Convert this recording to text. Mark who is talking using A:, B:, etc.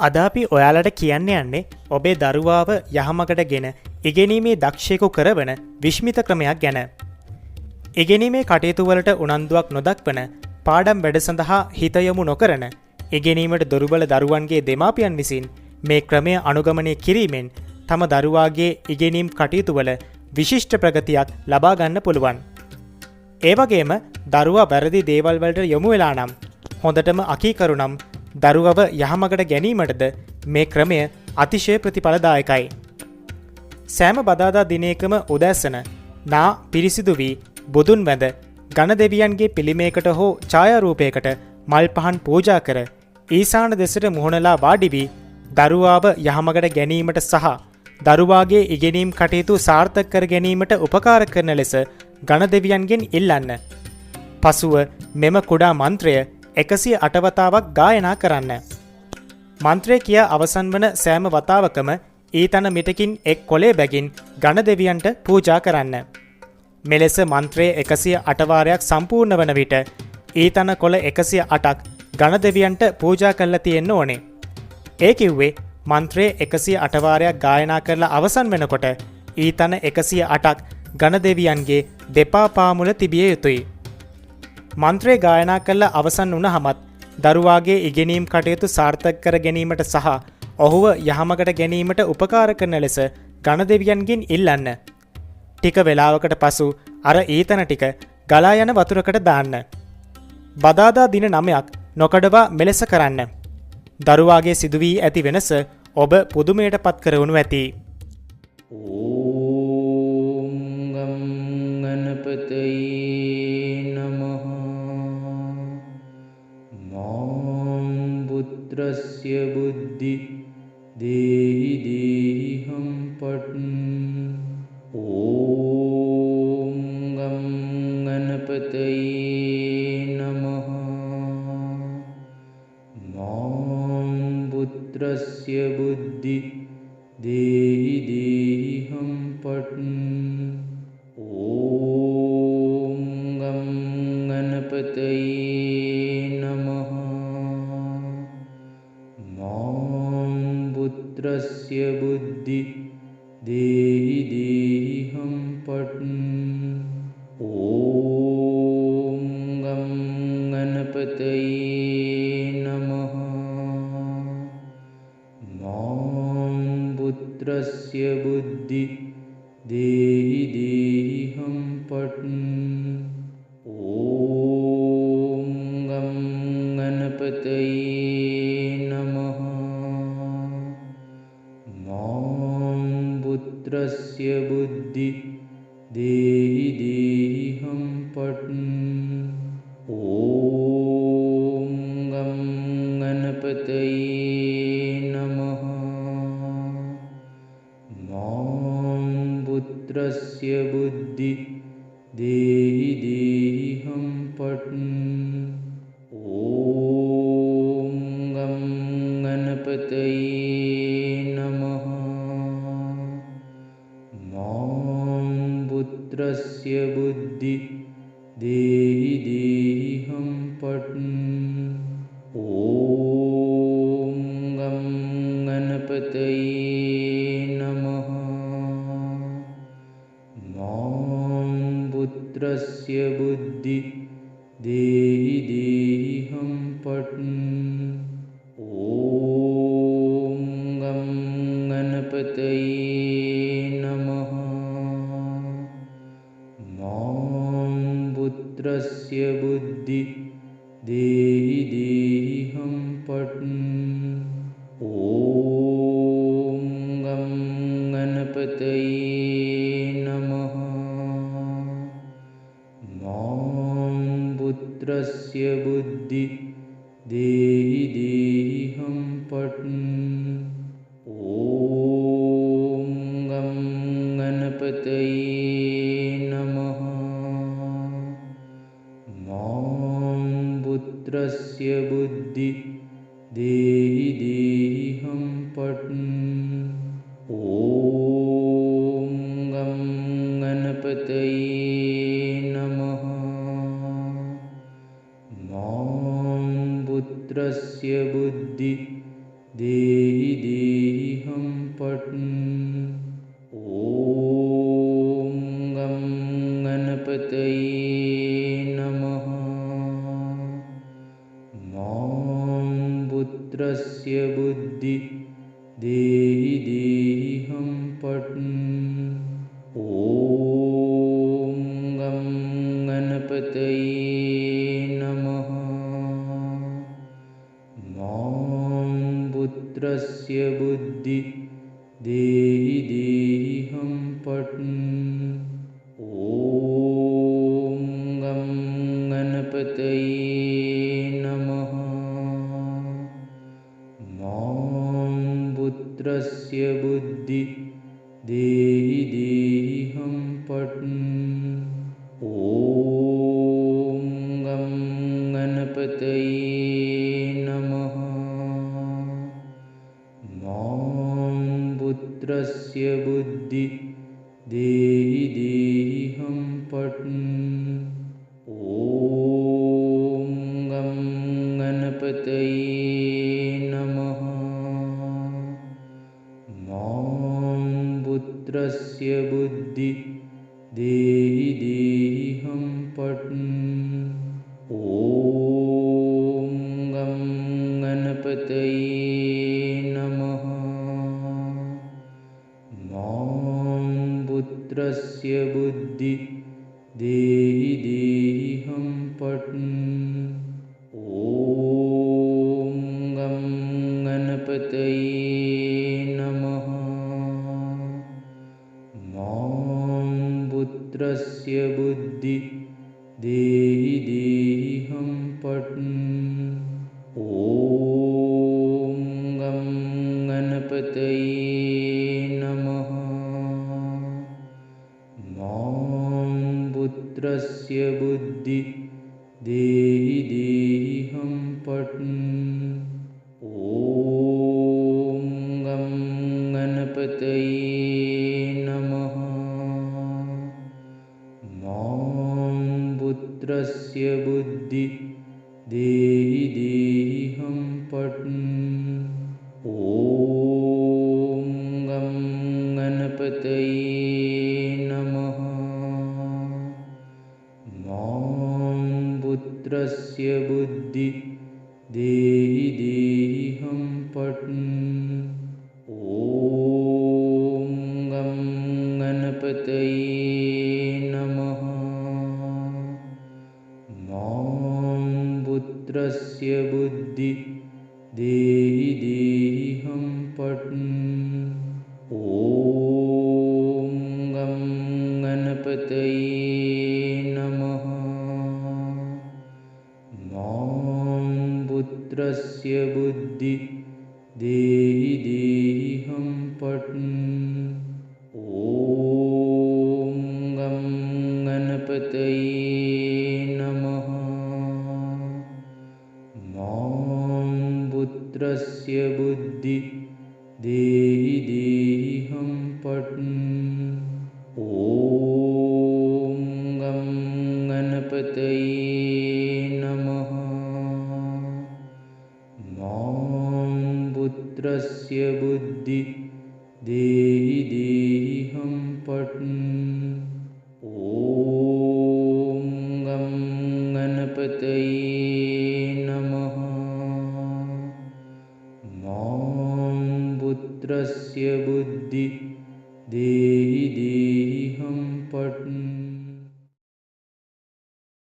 A: අද අපි ඔයාලට කියන්න යන්නේ ඔබේ දරුවාව යහමගට ගෙන ඉගෙනීමේ දක්ෂයෙකු කරවන විශ්මිත ක්‍රමයක් ගැන. ඉගෙනීමේ කටයුතුවලට උනන්දුවක් නොදක්වන පාඩම් වැඩ සඳහා හිතයොමු නොකරන ඉගෙනීමට දුර්වල දරුවන්ගේ දෙමාපියන් විසින් මේ ක්‍රමය අනුගමනය කිරීමෙන් තම දරුවාගේ ඉගෙනීම් කටයුතුවල විශිෂ්ට ප්‍රගතියක් ලබා ගන්න පුළුවන්. ඒ වගේම දරුවා වැරදි දේවල් වලට යොමු වෙලා නම් හොඳටම අකීකරු නම් දරුවව යහමගට ගැනීමටද මේ ක්‍රමය අතිශය ප්‍රතිඵලදායකයි. සෑම බදාදා දිනයකම උදැස්සන නා පිරිසිදු වී බුදුන් වැඳ ගණ දෙවියන්ගේ පිළිමයකට හෝ ඡායාරූපයකට මල් පහන් පූජා කර ඊසාන දෙසට මුහුණලා වාඩි වී දරුවාව යහමගට ගැනීමට සහ දරුවාගේ ඉගෙනීම් කටයුතු සාර්ථක කර ගැනීමට උපකාර කරන ලෙස ගණ දෙවියන්ගෙන් ඉල්ලන්න. පසුව මෙම කුඩා මන්ත්‍රය 108 වතාවක් ගායනා කරන්න. මන්ත්‍රය කියා අවසන් වන සෑම වතාවකම ඊතන මිටකින් එක් කොලේ බැගින් ගණ දෙවියන්ට පූජා කරන්න. මෙලෙස මන්ත්‍රය 108 වාරයක් සම්පූර්ණ වන විට ඊතන කොළ 108ක් ගණ දෙවියන්ට පූජා කරලා තියෙන්න ඕනේ. ඒ කිව්වේ මන්ත්‍රය 108 වාරයක් ගායනා කරලා අවසන් වෙනකොට ඊතන 108ක් ගණ දෙවියන්ගේ දෙපා පාමුල තිබිය යුතුයි. මන්ත්‍රය ගායනා කළ අවසන් වුණහමත් දරුවාගේ ඉගෙනීම් කටයුතු සාර්ථක කර ගැනීමට සහ ඔහුව යහමගට ගැනීමට උපකාර කරන ලෙස ගණ දෙවියන්ගෙන් ඉල්ලන්න. ටික වේලාවකට පසු අර ඊතන ටික ගලා යන වතුරකට දාන්න. බදාදා දින 9ක් නොකඩවා මෙලෙස කරන්න. දරුවාගේ සිදුවී ඇති වෙනස ඔබ පුදුමයට පත් කරවනු ඇති.
B: ඕම් ගම් ගණපතේ නමః මාම් පුත්‍රස්ය බුද්ධි දේහි දේහිහම් පට්ඨ ඕම් ගම් ගණපතේ නමః මාම් පුත්‍රස්ය බුද්ධි දේහි දේහිහම් පට්ඨ ඕම් ගම් ගණපතේ නමః මාම් පුත්‍රස්ය බුද්ධි දේහි දේහිහම් පට්ඨ ඕම් ගම් ගණපතේ නමః මාම් පුත්‍රස්ය බුද්ධි දේහි දේහිහම් පට්ඨ ඕම් ගම් ගණපතේ නමః මාම් පුත්‍රස්ය බුද්ධි දේහි දේහිහම් පට්ඨ ඕම් ගම් ගණපතේ නමః මාම් පුත්‍රස්ය බුද්ධි දේහි දේහිහම් පට්ඨ ඕම් ගම් ගණපතේ නමః මාම් පුත්‍රස්ය බුද්ධි දේහි දේහිහම් පට්ඨ ඕම් ගම් ගණපතේ නමః මාම් පුත්‍රස්ය බුද්ධි දේහි දේහිහම් පට්ඨ ඕම් ගම් ගණපතේ නමః මාම් පුත්‍රස්ය බුද්ධි දේහි දේහිහම් පට්ඨ ඕම් ගම් ගණපතේ නමః මාම් පුත්‍රස්ය බුද්ධි දේහි දේහිහම් පට්ඨ ඕම් ගම් ගණපතේ නමః මාම් පුත්‍රස්ය බුද්ධි දේහි දේහිහම් පට්ඨ ඕම් ගම් ගණපතේ නමః මාම් පුත්‍රස්ය බුද්ධි देहि देहिहं पट्। ॐ गं गणपतये नमः। मां पुत्रस्य बुद्धि देहि देहिहं पट्। ॐ गं गणपतये नमः। मां पुत्रस्य बुद्धि देहि देहिहं पट्। ॐ गं गणपतये नमः। मां पुत्रस्य बुद्धि देहि देहिहं पट्। ॐ गं गणपतये नमः। मां पुत्रस्य बुद्धि देहि देहिहं पट्। ॐ गं गणपतये नमः। मां पुत्रस्य बुद्धि देहि देहिहं पट्। ॐ गं गणपतये नमः। मां पुत्रस्य बुद्धि देहि देहिहं पट्। ॐ गं गणपतये नमः। मां पुत्रस्य बुद्धि देहि देहिहं पट्। ॐ गं गणपतये नमः। मां पुत्रस्य बुद्धि देहि देहिहं पट्। ॐ गं गणपतये नमः। मां पुत्रस्य बुद्धि देहि देहिहं पट्। ॐ गं गणपतये नमः। मां पुत्रस्य बुद्धि देहि देहिहं पट्। ॐ गं गणपतये नमः। मां पुत्रस्य बुद्धि देहि देहिहं पट्। ॐ गं गणपतये नमः। मां पुत्रस्य बुद्धि देहि देहिहं पट्। ॐ गं गणपतये नमः। मां पुत्रस्य बुद्धि देहि देहिहं पट्। ॐ गं गणपतये नमः। मां पुत्रस्य बुद्धि देहि देहिहं पट्। ॐ गं गणपतये नमः। मां पुत्रस्य बुद्धि देहि देहिहं पट्।